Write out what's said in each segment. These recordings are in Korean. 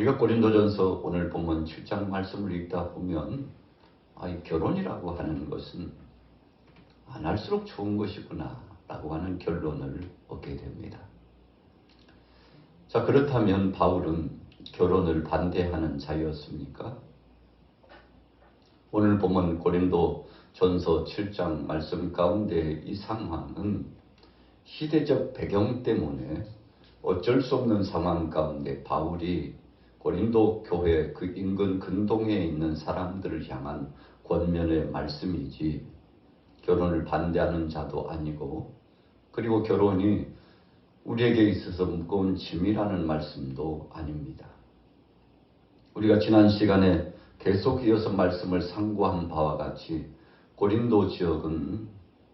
우리가 고린도전서 오늘 본문 7장 말씀을 읽다 보면 결혼이라고 하는 것은 안 할수록 좋은 것이구나 라고 하는 결론을 얻게 됩니다. 자, 그렇다면 바울은 결혼을 반대하는 자였습니까? 오늘 본문 고린도전서 7장 말씀 가운데 이 상황은 시대적 배경 때문에 어쩔 수 없는 상황 가운데 바울이 고린도 교회 그 인근 근동에 있는 사람들을 향한 권면의 말씀이지 결혼을 반대하는 자도 아니고, 그리고 결혼이 우리에게 있어서 무거운 짐이라는 말씀도 아닙니다. 우리가 지난 시간에 계속 이어서 말씀을 상고한 바와 같이 고린도 지역은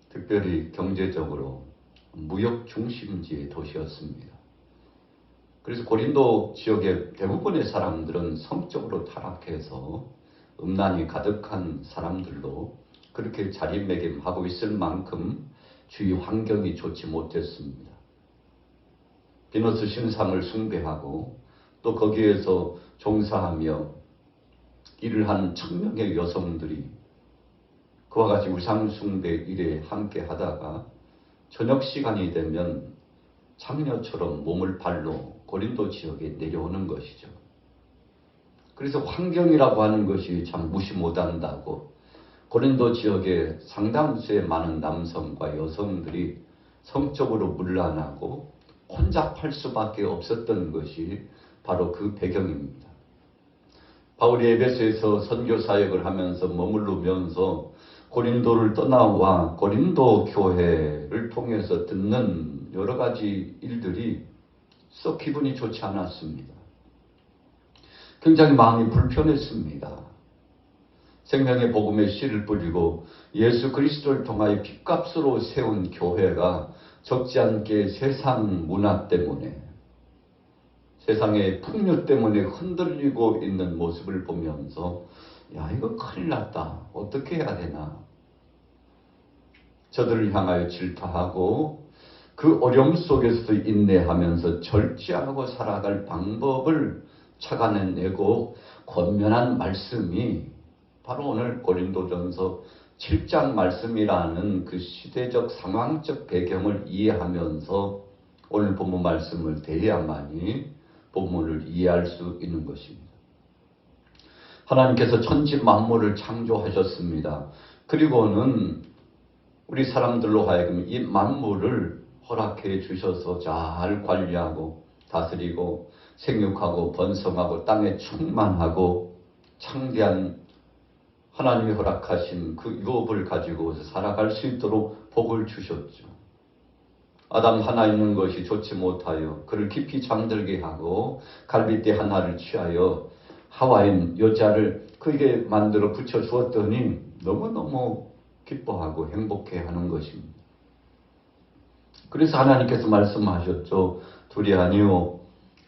특별히 경제적으로 무역 중심지의 도시였습니다. 그래서 고린도 지역의 대부분의 사람들은 성적으로 타락해서 음란이 가득한 사람들로 그렇게 자리매김하고 있을 만큼 주위 환경이 좋지 못했습니다. 비너스 신상을 숭배하고 또 거기에서 종사하며 일을 하는 천명의 여성들이 그와 같이 우상 숭배 일에 함께 하다가 저녁 시간이 되면 창녀처럼 몸을 발로 고린도 지역에 내려오는 것이죠. 그래서 환경이라고 하는 것이 참 무시 못한다고 고린도 지역에 상당수의 많은 남성과 여성들이 성적으로 문란하고 혼잡할 수밖에 없었던 것이 바로 그 배경입니다. 바울이 에베소에서 선교 사역을 하면서 머무르면서 고린도를 떠나와 고린도 교회를 통해서 듣는 여러 가지 일들이 썩 기분이 좋지 않았습니다. 굉장히 마음이 불편했습니다. 생명의 복음의 씨를 뿌리고 예수 그리스도를 통하여 핏값으로 세운 교회가 적지 않게 세상 문화 때문에, 세상의 풍요 때문에 흔들리고 있는 모습을 보면서 이거 큰일 났다. 어떻게 해야 되나. 저들을 향하여 질타하고 그 어려움 속에서도 인내하면서 절제하고 살아갈 방법을 찾아내고 권면한 말씀이 바로 오늘 고린도전서 7장 말씀이라는 그 시대적 상황적 배경을 이해하면서 오늘 본문 말씀을 대해야만이 본문을 이해할 수 있는 것입니다. 하나님께서 천지 만물을 창조하셨습니다. 그리고는 우리 사람들로 하여금 이 만물을 허락해 주셔서 잘 관리하고 다스리고 생육하고 번성하고 땅에 충만하고 창대한 하나님이 허락하신 그 유업을 가지고 살아갈 수 있도록 복을 주셨죠. 아담 하나 있는 것이 좋지 못하여 그를 깊이 잠들게 하고 갈빗대 하나를 취하여 하와인 여자를 그에게 만들어 붙여 주었더니 너무너무 기뻐하고 행복해하는 것입니다. 그래서 하나님께서 말씀하셨죠. 둘이 아니요,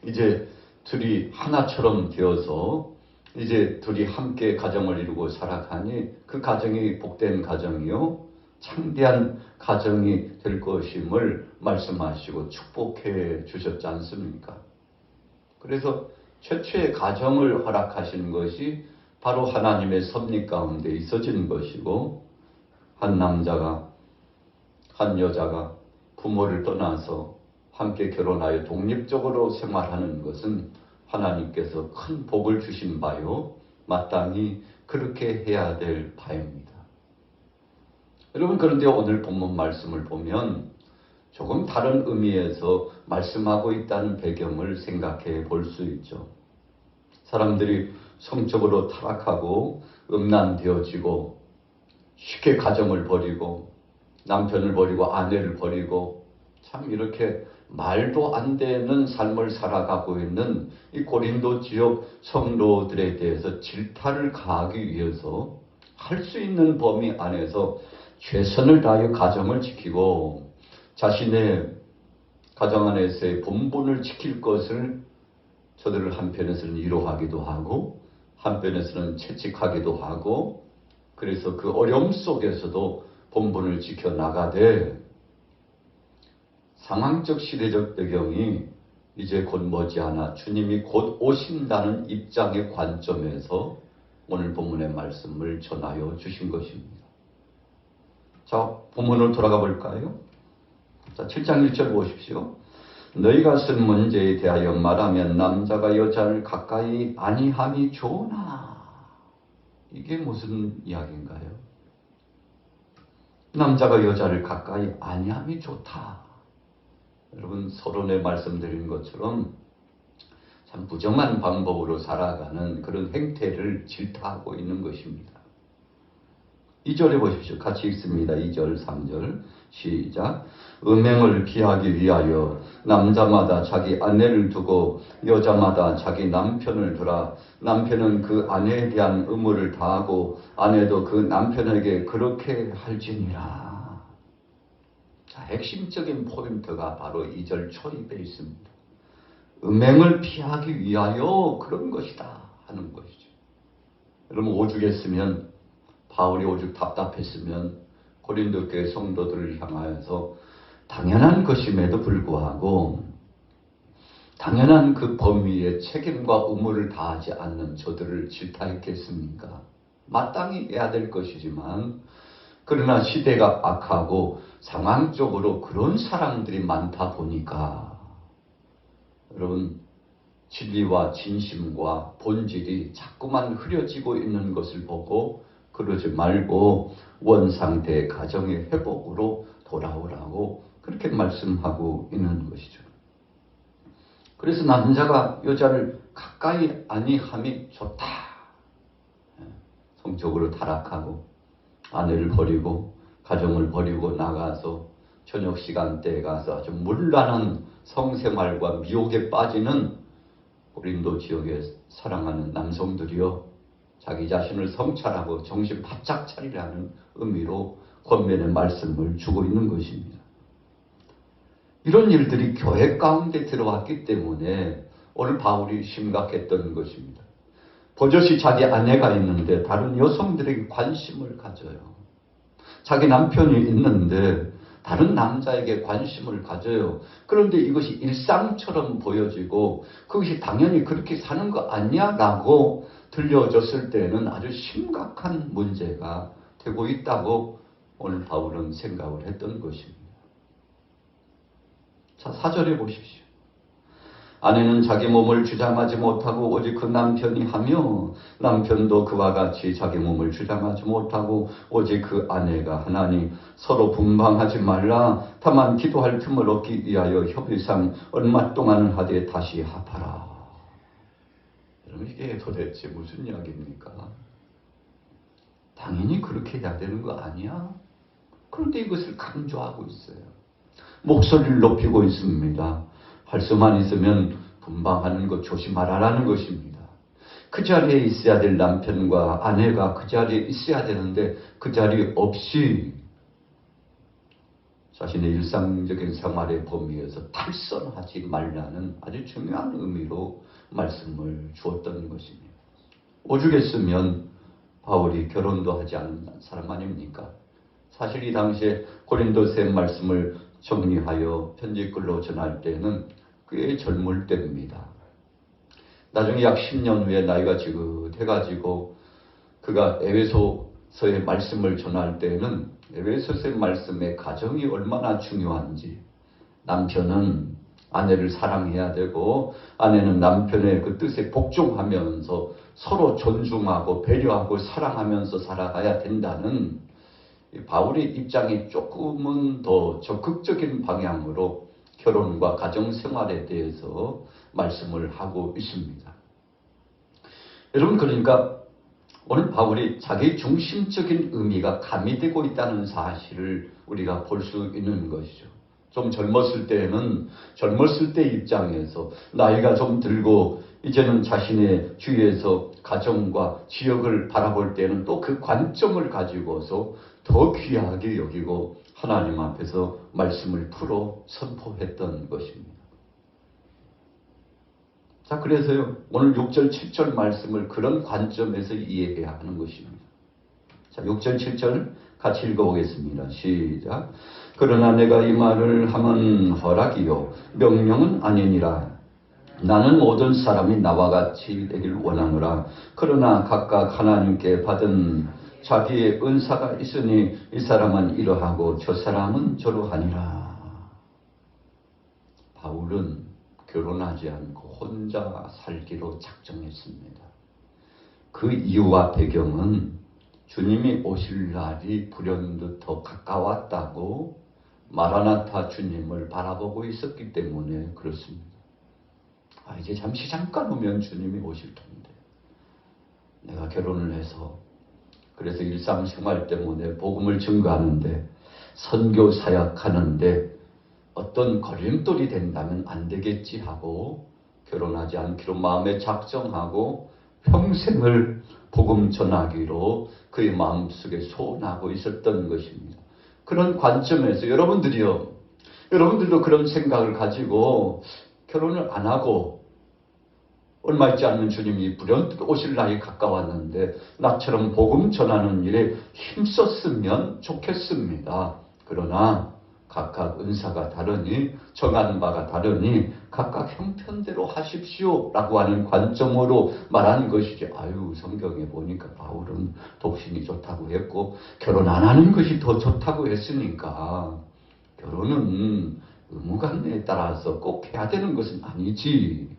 이제 둘이 하나처럼 되어서 이제 둘이 함께 가정을 이루고 살아가니 그 가정이 복된 가정이요 창대한 가정이 될 것임을 말씀하시고 축복해 주셨지 않습니까? 그래서 최초의 가정을 허락하시는 것이 바로 하나님의 섭리 가운데 있어진 것이고, 한 남자가 한 여자가 부모를 떠나서 함께 결혼하여 독립적으로 생활하는 것은 하나님께서 큰 복을 주신 바요 마땅히 그렇게 해야 될 바입니다. 여러분, 그런데 오늘 본문 말씀을 보면 조금 다른 의미에서 말씀하고 있다는 배경을 생각해 볼 수 있죠. 사람들이 성적으로 타락하고 음란되어지고 쉽게 가정을 버리고 남편을 버리고 아내를 버리고 참 이렇게 말도 안 되는 삶을 살아가고 있는 이 고린도 지역 성도들에 대해서 질타를 가하기 위해서 할 수 있는 범위 안에서 최선을 다하여 가정을 지키고 자신의 가정 안에서의 본분을 지킬 것을 저들을 한편에서는 위로하기도 하고 한편에서는 채찍하기도 하고, 그래서 그 어려움 속에서도 본분을 지켜나가되 상황적 시대적 배경이 이제 곧 머지않아 주님이 곧 오신다는 입장의 관점에서 오늘 본문의 말씀을 전하여 주신 것입니다. 자, 본문으로 돌아가 볼까요? 자, 7장 1절 보십시오. 너희가 쓴 문제에 대하여 말하면 남자가 여자를 가까이 아니함이 좋으나. 이게 무슨 이야기인가요? 남자가 여자를 가까이 아니함이 좋다. 여러분, 서론에 말씀드린 것처럼 참 부정한 방법으로 살아가는 그런 행태를 질타하고 있는 것입니다. 2절에 보십시오. 같이 읽습니다. 2절, 3절 시작. 음행을 피하기 위하여 남자마다 자기 아내를 두고 여자마다 자기 남편을 두라. 남편은 그 아내에 대한 의무를 다하고 아내도 그 남편에게 그렇게 할지니라. 자, 핵심적인 포인트가 바로 2절 초입에 있습니다. 음행을 피하기 위하여 그런 것이다 하는 것이죠. 여러분, 오죽했으면, 바울이 오죽 답답했으면 고린도 교회 성도들을 향하여서 당연한 것임에도 불구하고 당연한 그 범위의 책임과 의무를 다하지 않는 저들을 질타했겠습니까? 마땅히 해야 될 것이지만, 그러나 시대가 악하고 상황적으로 그런 사람들이 많다 보니까 여러분, 진리와 진심과 본질이 자꾸만 흐려지고 있는 것을 보고 그러지 말고 원상태 가정의 회복으로 돌아오라고 그렇게 말씀하고 있는 것이죠. 그래서 남자가 여자를 가까이 아니함이 좋다. 성적으로 타락하고 아내를 버리고 가정을 버리고 나가서 저녁 시간대에 가서 아주 문란한 성생활과 미혹에 빠지는 고린도 지역에 사랑하는 남성들이여, 자기 자신을 성찰하고 정신 바짝 차리라는 의미로 권면의 말씀을 주고 있는 것입니다. 이런 일들이 교회 가운데 들어왔기 때문에 오늘 바울이 심각했던 것입니다. 버젓이 자기 아내가 있는데 다른 여성들에게 관심을 가져요. 자기 남편이 있는데 다른 남자에게 관심을 가져요. 그런데 이것이 일상처럼 보여지고 그것이 당연히 그렇게 사는 거 아니야? 라고 들려졌을 때는 아주 심각한 문제가 되고 있다고 오늘 바울은 생각을 했던 것입니다. 자, 4절에 보십시오. 아내는 자기 몸을 주장하지 못하고 오직 그 남편이 하며 남편도 그와 같이 자기 몸을 주장하지 못하고 오직 그 아내가 하나니 서로 분방하지 말라. 다만 기도할 틈을 얻기 위하여 협의상 얼마 동안은 하되 다시 합하라. 여러분, 이게 도대체 무슨 이야기입니까? 당연히 그렇게 해야 되는 거 아니야? 그런데 이것을 강조하고 있어요. 목소리를 높이고 있습니다. 할 수만 있으면 분방하는 것 조심하라라는 것입니다. 그 자리에 있어야 될 남편과 아내가 그 자리에 있어야 되는데 그 자리 없이 자신의 일상적인 생활의 범위에서 탈선하지 말라는 아주 중요한 의미로 말씀을 주었던 것입니다. 오죽했으면 바울이 결혼도 하지 않은 사람 아닙니까? 사실 이 당시에 고린도서의 말씀을 정리하여 편지글로 전할 때는 꽤 젊을 때입니다. 나중에 약 10년 후에 나이가 지긋해가지고 그가 에베소서의 말씀을 전할 때는 에베소서의 말씀의 가정이 얼마나 중요한지, 남편은 아내를 사랑해야 되고 아내는 남편의 그 뜻에 복종하면서 서로 존중하고 배려하고 사랑하면서 살아가야 된다는 바울의 입장이 조금은 더 적극적인 방향으로 결혼과 가정생활에 대해서 말씀을 하고 있습니다. 여러분, 그러니까 오늘 바울이 자기 중심적인 의미가 가미되고 있다는 사실을 우리가 볼 수 있는 것이죠. 좀 젊었을 때에는 젊었을 때 입장에서 나이가 좀 들고 이제는 자신의 주위에서 가정과 지역을 바라볼 때는 또 그 관점을 가지고서 더 귀하게 여기고 하나님 앞에서 말씀을 풀어 선포했던 것입니다. 자, 그래서요, 오늘 6절, 7절 말씀을 그런 관점에서 이해해야 하는 것입니다. 자, 6절, 7절 같이 읽어보겠습니다. 시작. 그러나 내가 이 말을 하면 허락이요 명령은 아니니라. 나는 모든 사람이 나와 같이 되길 원하노라. 그러나 각각 하나님께 받은 자기의 은사가 있으니 이 사람은 이러하고 저 사람은 저러하니라. 바울은 결혼하지 않고 혼자 살기로 작정했습니다. 그 이유와 배경은 주님이 오실 날이 불현듯 더 가까웠다고 마라나타 주님을 바라보고 있었기 때문에 그렇습니다. 이제 잠깐 후면 주님이 오실 텐데 내가 결혼을 해서 그래서 일상생활 때문에 복음을 증거하는데 선교 사역하는데 어떤 걸림돌이 된다면 안 되겠지 하고 결혼하지 않기로 마음에 작정하고 평생을 복음 전하기로 그의 마음속에 소원하고 있었던 것입니다. 그런 관점에서 여러분들도 그런 생각을 가지고 결혼을 안 하고 얼마 있지 않으면 주님이 불현듯 오실 날이 가까웠는데 나처럼 복음 전하는 일에 힘썼으면 좋겠습니다. 그러나 각각 은사가 다르니 정하는 바가 다르니 각각 형편대로 하십시오 라고 하는 관점으로 말한 것이지. 성경에 보니까 바울은 독신이 좋다고 했고 결혼 안 하는 것이 더 좋다고 했으니까 결혼은 의무관계에 따라서 꼭 해야 되는 것은 아니지.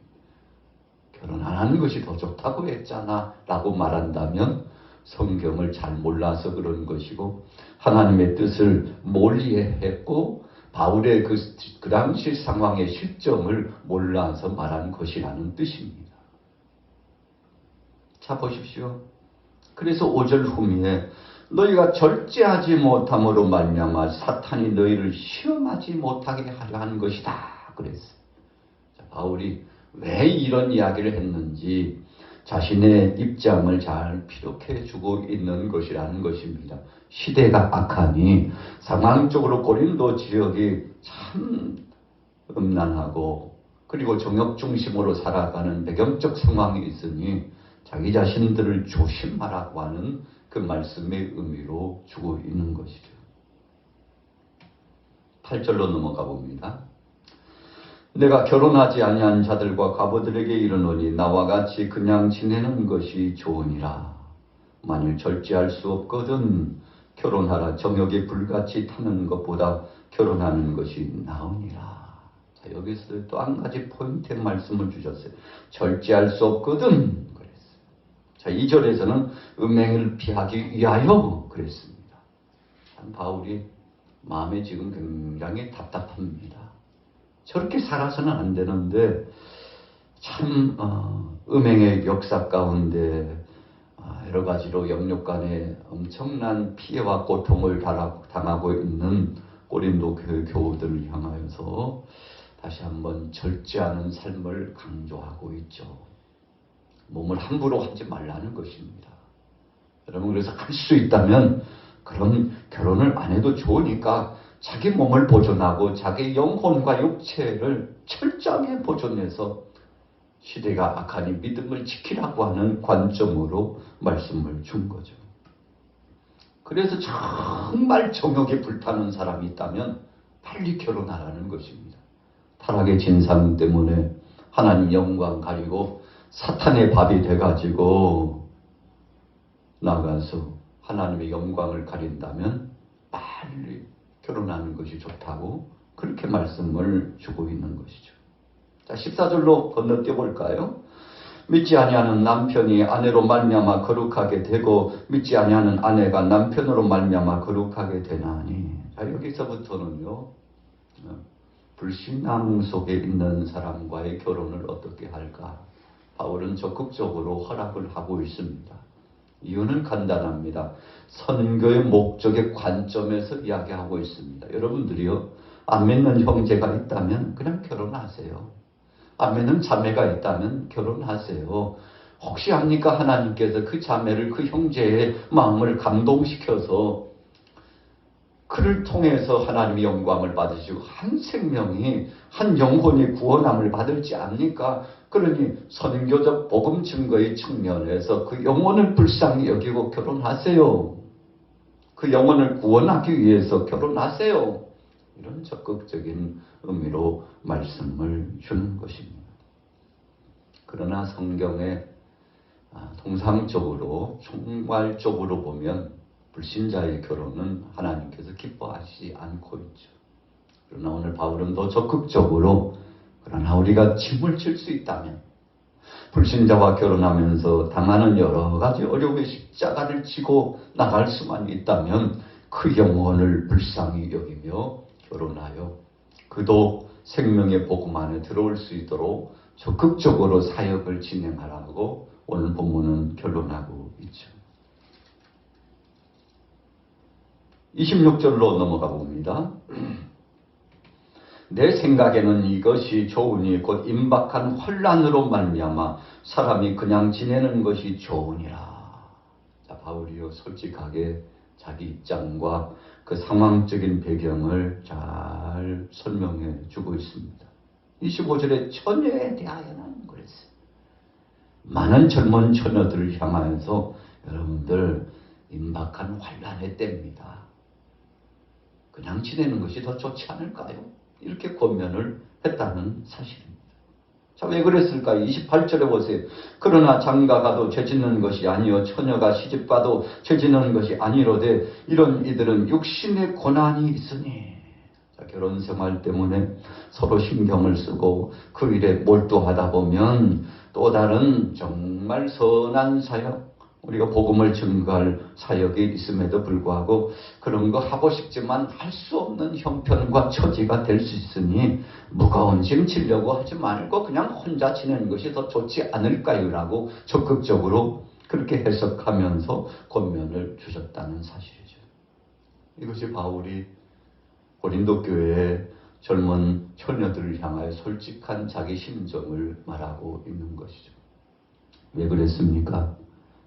결혼 안 하는 것이 더 좋다고 했잖아 라고 말한다면 성경을 잘 몰라서 그런 것이고 하나님의 뜻을 몰리했고 바울의 그 당시 상황의 실정을 몰라서 말한 것이라는 뜻입니다. 자 보십시오. 그래서 5절 후미에 너희가 절제하지 못함으로 말미암아 사탄이 너희를 시험하지 못하게 하려 하는 것이다 그랬어요. 자, 바울이 왜 이런 이야기를 했는지 자신의 입장을 잘 피력해 주고 있는 것이라는 것입니다. 시대가 악하니 상황적으로 고린도 지역이 참 음란하고 그리고 정욕 중심으로 살아가는 배경적 상황이 있으니 자기 자신들을 조심하라고 하는 그 말씀의 의미로 주고 있는 것이죠. 8절로 넘어가 봅니다. 내가 결혼하지 아니한 자들과 과부들에게 이르노니 나와 같이 그냥 지내는 것이 좋으니라. 만일 절제할 수 없거든 결혼하라. 정욕에 불같이 타는 것보다 결혼하는 것이 나으니라. 자, 여기서 또 한 가지 포인트의 말씀을 주셨어요. 절제할 수 없거든 그랬어요. 자, 2절에서는 음행을 피하기 위하여 그랬습니다. 참 바울이 마음에 지금 굉장히 답답합니다. 저렇게 살아서는 안 되는데 참 음행의 역사 가운데 여러 가지로 영육 간에 엄청난 피해와 고통을 당하고 있는 고린도 교우들을 향하여서 다시 한번 절제하는 삶을 강조하고 있죠. 몸을 함부로 하지 말라는 것입니다. 여러분 그래서 할 수 있다면 그런 결혼을 안 해도 좋으니까 자기 몸을 보존하고 자기 영혼과 육체를 철저하게 보존해서 시대가 악하니 믿음을 지키라고 하는 관점으로 말씀을 준 거죠. 그래서 정말 정욕에 불타는 사람이 있다면 빨리 결혼하라는 것입니다. 타락의 진상 때문에 하나님 영광 가리고 사탄의 밥이 돼가지고 나가서 하나님의 영광을 가린다면 빨리 결혼하는 것이 좋다고 그렇게 말씀을 주고 있는 것이죠. 자, 14절로 건너뛰어 볼까요? 믿지 아니하는 남편이 아내로 말미암아 거룩하게 되고 믿지 아니하는 아내가 남편으로 말미암아 거룩하게 되나니. 자, 여기서부터는요. 불신앙 속에 있는 사람과의 결혼을 어떻게 할까? 바울은 적극적으로 허락을 하고 있습니다. 이유는 간단합니다. 선교의 목적의 관점에서 이야기하고 있습니다. 여러분들이요, 안 믿는 형제가 있다면 그냥 결혼하세요. 안 믿는 자매가 있다면 결혼하세요. 혹시 합니까? 하나님께서 그 자매를, 그 형제의 마음을 감동시켜서 그를 통해서 하나님의 영광을 받으시고 한 생명이, 한 영혼이 구원함을 받을지 압니까? 그러니 선교적 복음 증거의 측면에서 그 영혼을 불쌍히 여기고 결혼하세요. 그 영혼을 구원하기 위해서 결혼하세요. 이런 적극적인 의미로 말씀을 주는 것입니다. 그러나 성경에 통상적으로 총괄적으로 보면 불신자의 결혼은 하나님께서 기뻐하시지 않고 있죠. 그러나 오늘 바울은 더 적극적으로 그러나 우리가 짐을 질 수 있다면 불신자와 결혼하면서 당하는 여러 가지 어려움의 십자가를 지고 나갈 수만 있다면 그 영혼을 불쌍히 여기며 결혼하여 그도 생명의 복음 안에 들어올 수 있도록 적극적으로 사역을 진행하라고 오늘 본문은 결론하고 있죠. 26절로 넘어가 봅니다. 내 생각에는 이것이 좋으니 곧 임박한 환난으로 말미암아 사람이 그냥 지내는 것이 좋으니라. 자, 바울이요 솔직하게 자기 입장과 그 상황적인 배경을 잘 설명해 주고 있습니다. 25절에 처녀에 대하여는 그랬어요. 많은 젊은 처녀들을 향하여서 여러분들 임박한 환난의 때입니다. 그냥 지내는 것이 더 좋지 않을까요? 이렇게 권면을 했다는 사실입니다. 자, 왜 그랬을까요? 28절에 보세요. 그러나 장가가도 죄짓는 것이 아니요 처녀가 시집가도 죄짓는 것이 아니로되 이런 이들은 육신의 고난이 있으니. 자, 결혼 생활 때문에 서로 신경을 쓰고 그 일에 몰두하다 보면 또 다른 정말 선한 사역, 우리가 복음을 증거할 사역이 있음에도 불구하고 그런 거 하고 싶지만 할 수 없는 형편과 처지가 될 수 있으니 무거운 짐 지려고 하지 말고 그냥 혼자 지내는 것이 더 좋지 않을까요? 라고 적극적으로 그렇게 해석하면서 권면을 주셨다는 사실이죠. 이것이 바울이 고린도 교회의 젊은 처녀들을 향하여 솔직한 자기 심정을 말하고 있는 것이죠. 왜 그랬습니까?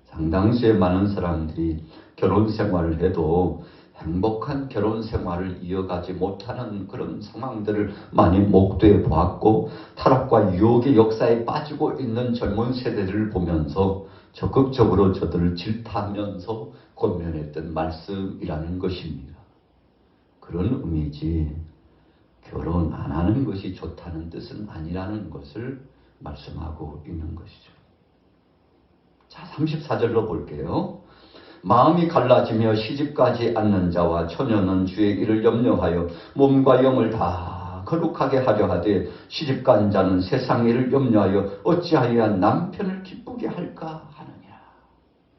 상당수의 많은 사람들이 결혼 생활을 해도 행복한 결혼 생활을 이어가지 못하는 그런 상황들을 많이 목도해 보았고 타락과 유혹의 역사에 빠지고 있는 젊은 세대들을 보면서 적극적으로 저들을 질타하면서 권면했던 말씀이라는 것입니다. 그런 의미지 결혼 안 하는 것이 좋다는 뜻은 아니라는 것을 말씀하고 있는 것이죠. 자, 34절로 볼게요. 마음이 갈라지며 시집가지 않는 자와 처녀는 주의 일을 염려하여 몸과 영을 다 거룩하게 하려 하되 시집간 자는 세상 일을 염려하여 어찌하여야 남편을 기쁘게 할까 하느냐.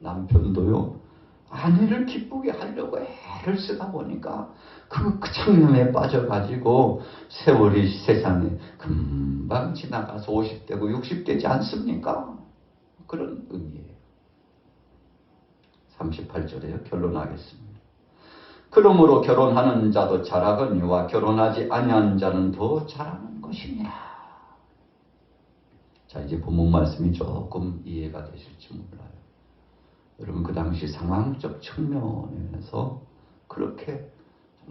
남편도요 아내를 기쁘게 하려고 애를 쓰다 보니까 그 청렴에 빠져가지고 세월이 세상에 금방 지나가서 50대고 60대지 않습니까? 그런 의미예요. 38절에요. 결론하겠습니다. 그러므로 결혼하는 자도 잘하거니와 결혼하지 아니하는 자는 더 잘하는 것이니라. 자, 이제 본문 말씀이 조금 이해가 되실지 몰라요. 여러분 그 당시 상황적 측면에서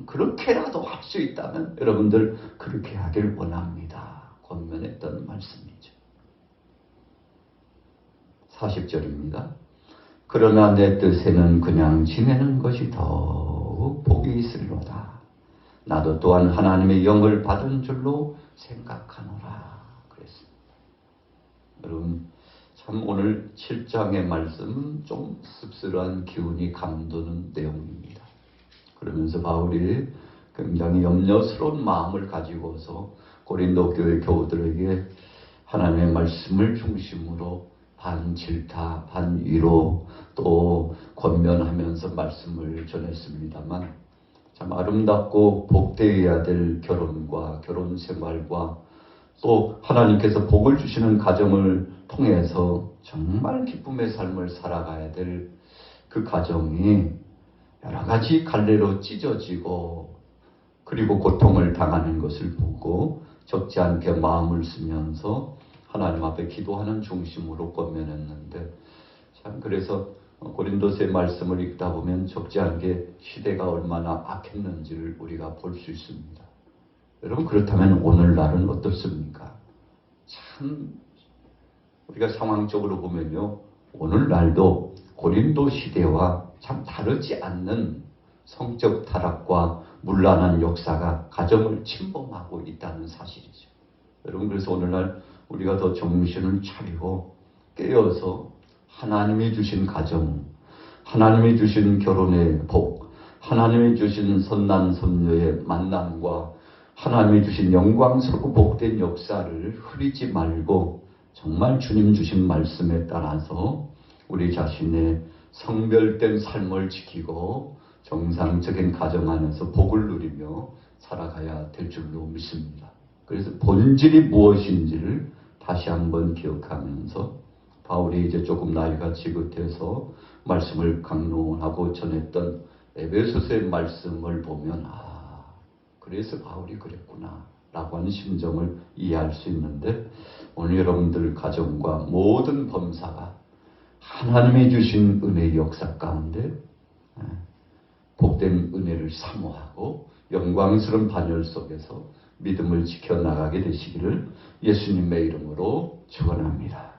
그렇게라도 할 수 있다면 여러분들 그렇게 하길 원합니다. 권면했던 말씀이죠. 40절입니다. 그러나 내 뜻에는 그냥 지내는 것이 더욱 복이 있으리로다. 나도 또한 하나님의 영을 받은 줄로 생각하노라. 그랬습니다. 여러분 참 오늘 7장의 말씀은 좀 씁쓸한 기운이 감도는 내용입니다. 그러면서 바울이 굉장히 염려스러운 마음을 가지고서 고린도 교회 교우들에게 하나님의 말씀을 중심으로 반 질타, 반 위로 또 권면하면서 말씀을 전했습니다만 참 아름답고 복되어야 될 결혼과 결혼 생활과 또 하나님께서 복을 주시는 가정을 통해서 정말 기쁨의 삶을 살아가야 될 그 가정이 여러 가지 갈래로 찢어지고 그리고 고통을 당하는 것을 보고 적지 않게 마음을 쓰면서 하나님 앞에 기도하는 중심으로 권면했는데 참 그래서 고린도서의 말씀을 읽다 보면 적지 않게 시대가 얼마나 악했는지를 우리가 볼 수 있습니다. 여러분 그렇다면 오늘날은 어떻습니까? 참 우리가 상황적으로 보면요 오늘날도 고린도 시대와 참 다르지 않는 성적 타락과 문란한 역사가 가정을 침범하고 있다는 사실이죠. 여러분 그래서 오늘날 우리가 더 정신을 차리고 깨어서 하나님이 주신 가정, 하나님이 주신 결혼의 복, 하나님이 주신 선남 선녀의 만남과 하나님이 주신 영광스럽고 복된 역사를 흐리지 말고 정말 주님 주신 말씀에 따라서 우리 자신의 성별된 삶을 지키고 정상적인 가정 안에서 복을 누리며 살아가야 될 줄로 믿습니다. 그래서 본질이 무엇인지를 다시 한번 기억하면서 바울이 이제 조금 나이가 지긋해서 말씀을 강론하고 전했던 에베소서의 말씀을 보면 그래서 바울이 그랬구나 라고 하는 심정을 이해할 수 있는데, 오늘 여러분들 가정과 모든 범사가 하나님이 주신 은혜의 역사 가운데 복된 은혜를 사모하고 영광스러운 반열 속에서 믿음을 지켜나가게 되시기를 예수님의 이름으로 축원합니다.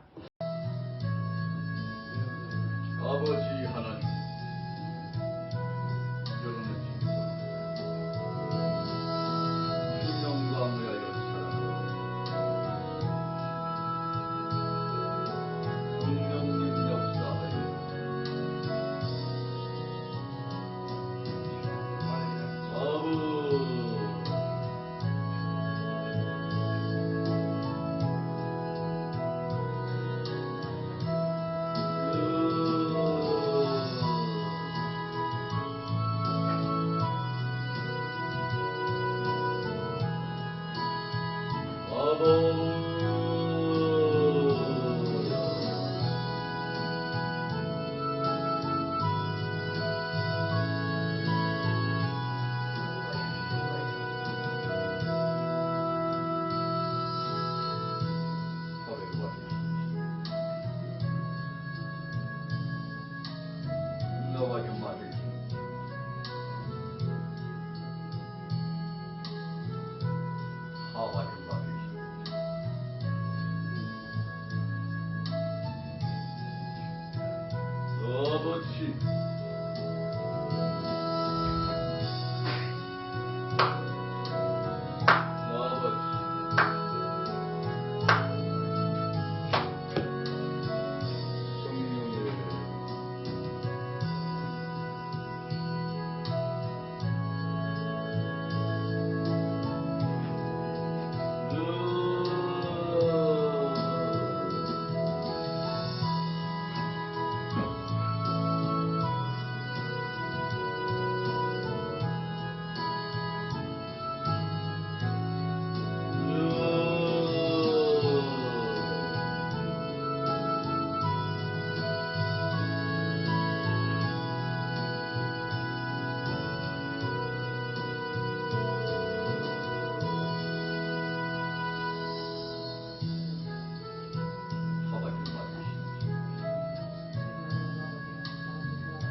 아버지 하나님, 여러분의 신령과 무야를 사랑하고 성령님 역사하여 너와 연마를 하와 연마를 아버지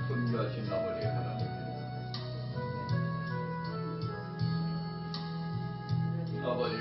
존귀하신 아버지 하나님, 아버지